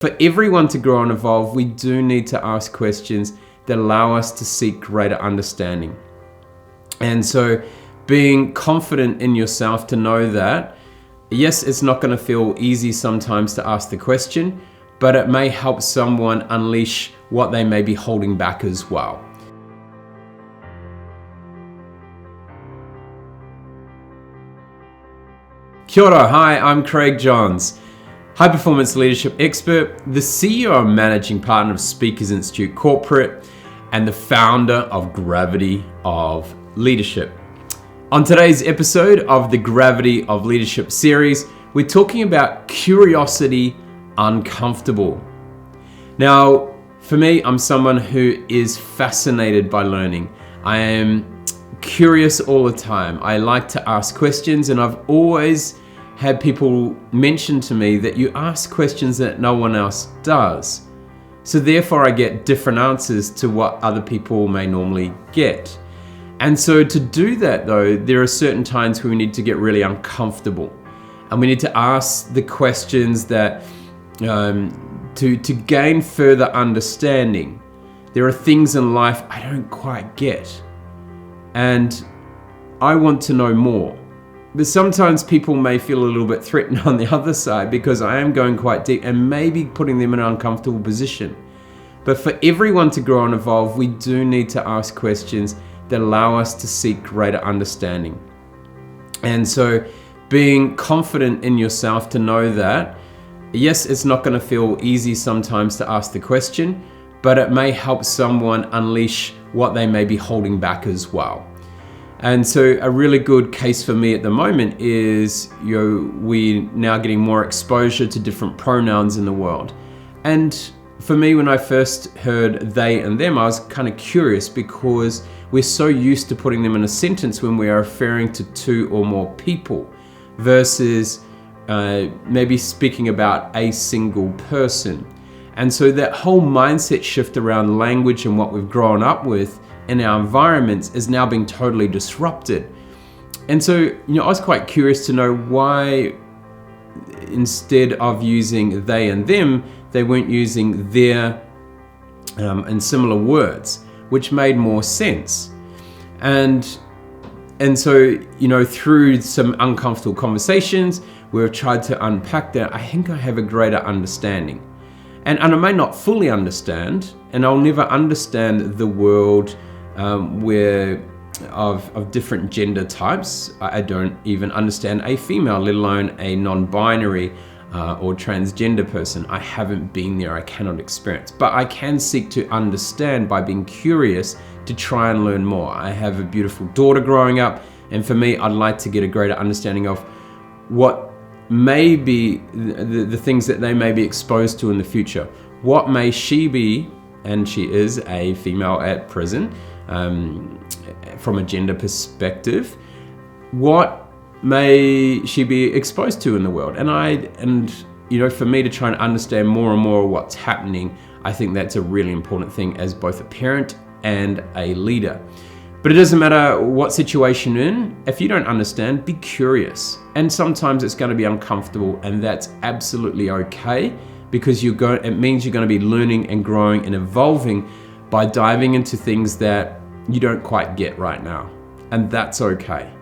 For everyone to grow and evolve, we do need to ask questions that allow us to seek greater understanding. And so being confident in yourself to know that, yes, it's not going to feel easy sometimes to ask the question, but it may help someone unleash what they may be holding back as well. Kia ora, hi, I'm Craig Johns, high performance leadership expert, the CEO and managing partner of Speakers Institute Corporate, and the founder of Gravity of Leadership. On today's episode of the Gravity of Leadership series, we're talking about curiosity uncomfortable. Now, for me, I'm someone who is fascinated by learning. I am curious all the time. I like to ask questions, and I've always had people mention to me that you ask questions that no one else does. So therefore I get different answers to what other people may normally get. And so to do that though, there are certain times where we need to get really uncomfortable. And we need to ask the questions that, to gain further understanding. There are things in life I don't quite get. And I want to know more. But sometimes people may feel a little bit threatened on the other side because I am going quite deep and maybe putting them in an uncomfortable position. But for everyone to grow and evolve, we do need to ask questions that allow us to seek greater understanding. And so being confident in yourself to know that, yes, it's not going to feel easy sometimes to ask the question, but it may help someone unleash what they may be holding back as well. And so a really good case for me at the moment is, we're now getting more exposure to different pronouns in the world. And for me, when I first heard they and them, I was kind of curious because we're so used to putting them in a sentence when we are referring to two or more people versus maybe speaking about a single person. And so that whole mindset shift around language and what we've grown up with in our environments is now being totally disrupted. And so, I was quite curious to know why instead of using they and them, they weren't using their and similar words, which made more sense. And so, through some uncomfortable conversations, we've tried to unpack that. I think I have a greater understanding. And I may not fully understand, and I'll never understand the world where of different gender types. I don't even understand a female, let alone a non-binary or transgender person. I haven't been there, I cannot experience. But I can seek to understand by being curious to try and learn more. I have a beautiful daughter growing up, and for me, I'd like to get a greater understanding of what may be the things that they may be exposed to in the future. What may she be, and she is a female at present, from a gender perspective, what may she be exposed to in the world? And for me to try and understand more and more what's happening, I think that's a really important thing as both a parent and a leader. But it doesn't matter what situation you're in, if you don't understand, be curious. And sometimes it's going to be uncomfortable, and that's absolutely okay, because it means you're going to be learning and growing and evolving by diving into things that you don't quite get right now. And that's okay.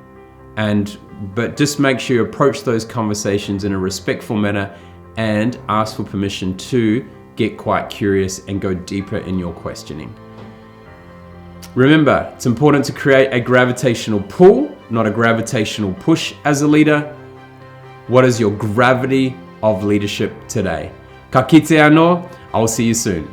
But just make sure you approach those conversations in a respectful manner and ask for permission to get quite curious and go deeper in your questioning. Remember, it's important to create a gravitational pull, not a gravitational push as a leader. What is your gravity of leadership today? Ka kite anō, I'll see you soon.